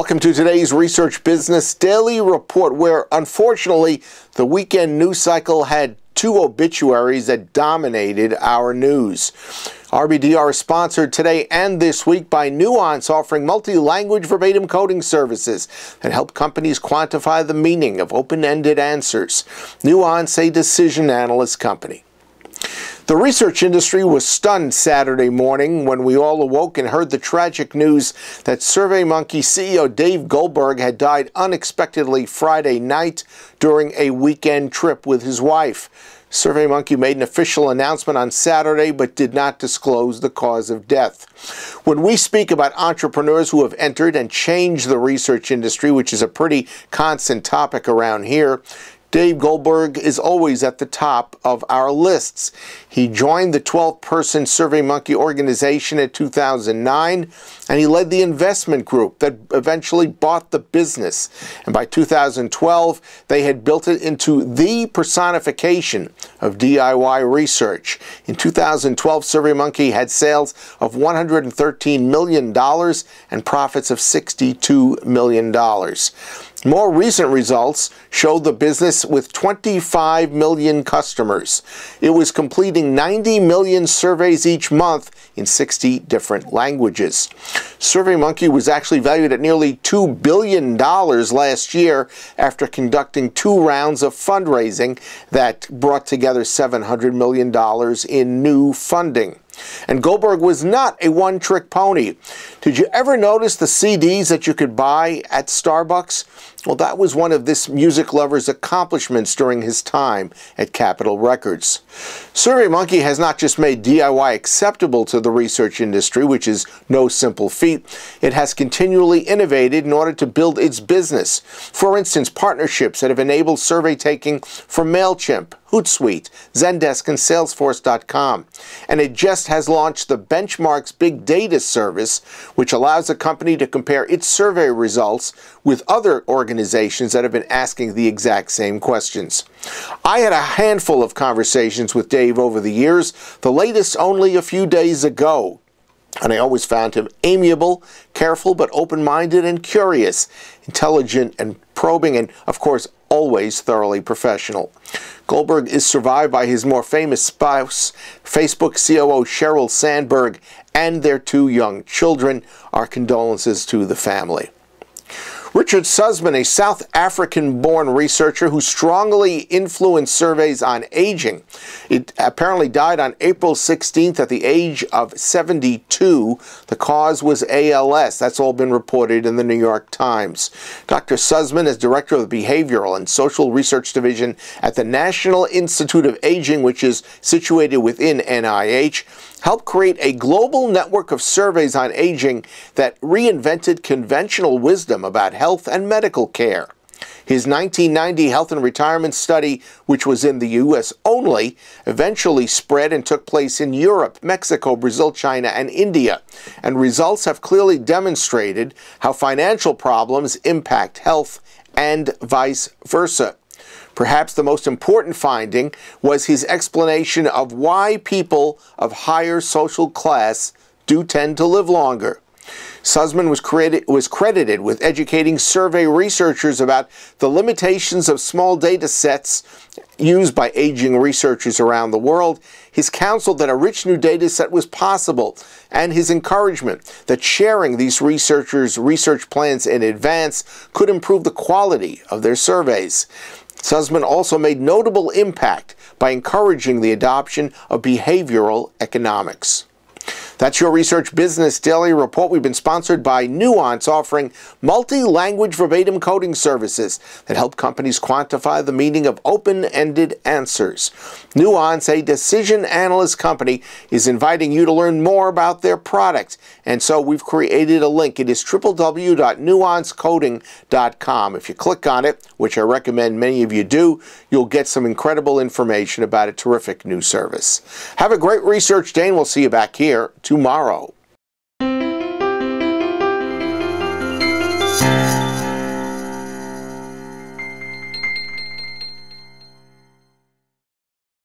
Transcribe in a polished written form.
Welcome to today's Research Business Daily Report, where unfortunately the weekend news cycle had two obituaries that dominated our news. RBDR is sponsored today and this week by Nuance, offering multi-language verbatim coding services that help companies quantify the meaning of open-ended answers. Nuance, a decision analyst company. The research industry was stunned Saturday morning when we all awoke and heard the tragic news that SurveyMonkey CEO Dave Goldberg had died unexpectedly Friday night during a weekend trip with his wife. SurveyMonkey made an official announcement on Saturday but did not disclose the cause of death. When we speak about entrepreneurs who have entered and changed the research industry, which is a pretty constant topic around here, Dave Goldberg is always at the top of our lists. He joined the 12-person SurveyMonkey organization in 2009, and he led the investment group that eventually bought the business. And by 2012, they had built it into the personification of DIY research. In 2012, SurveyMonkey had sales of $113 million and profits of $62 million. More recent results showed the business with 25 million customers. It was completing 90 million surveys each month in 60 different languages. SurveyMonkey was actually valued at nearly $2 billion last year after conducting 2 rounds of fundraising that brought together $700 million in new funding. And Goldberg was not a one-trick pony. Did you ever notice the CDs that you could buy at Starbucks? Well, that was one of this music lover's accomplishments during his time at Capitol Records. SurveyMonkey has not just made DIY acceptable to the research industry, which is no simple feat. It has continually innovated in order to build its business. For instance, partnerships that have enabled survey taking for MailChimp, Hootsuite, Zendesk, and Salesforce.com. And it just has launched the Benchmarks Big Data service, which allows a company to compare its survey results with other organizations that have been asking the exact same questions. I had a handful of conversations with Dave over the years, the latest only a few days ago. And I always found him amiable, careful, but open-minded and curious, intelligent and probing, and, of course, always thoroughly professional. Goldberg is survived by his more famous spouse, Facebook COO Sheryl Sandberg, and their 2 young children. Our condolences to the family. Richard Suzman, a South African-born researcher who strongly influenced surveys on aging, it apparently died on April 16th at the age of 72. The cause was ALS. That's all been reported in the New York Times. Dr. Suzman is director of the Behavioral and Social Research Division at the National Institute of Aging, which is situated within NIH, helped create a global network of surveys on aging that reinvented conventional wisdom about health and medical care. His 1990 health and retirement study, which was in the U.S. only, eventually spread and took place in Europe, Mexico, Brazil, China, and India. And results have clearly demonstrated how financial problems impact health and vice versa. Perhaps the most important finding was his explanation of why people of higher social class do tend to live longer. Suzman was credited with educating survey researchers about the limitations of small data sets used by aging researchers around the world, his counsel that a rich new data set was possible, and his encouragement that sharing these researchers' research plans in advance could improve the quality of their surveys. Suzman also made notable impact by encouraging the adoption of behavioral economics. That's your Research Business Daily Report. We've been sponsored by Nuance, offering multi-language verbatim coding services that help companies quantify the meaning of open-ended answers. Nuance, a decision analyst company, is inviting you to learn more about their product. And so we've created a link. It is www.nuancecoding.com. If you click on it, which I recommend many of you do, you'll get some incredible information about a terrific new service. Have a great research day, and we'll see you back here tomorrow.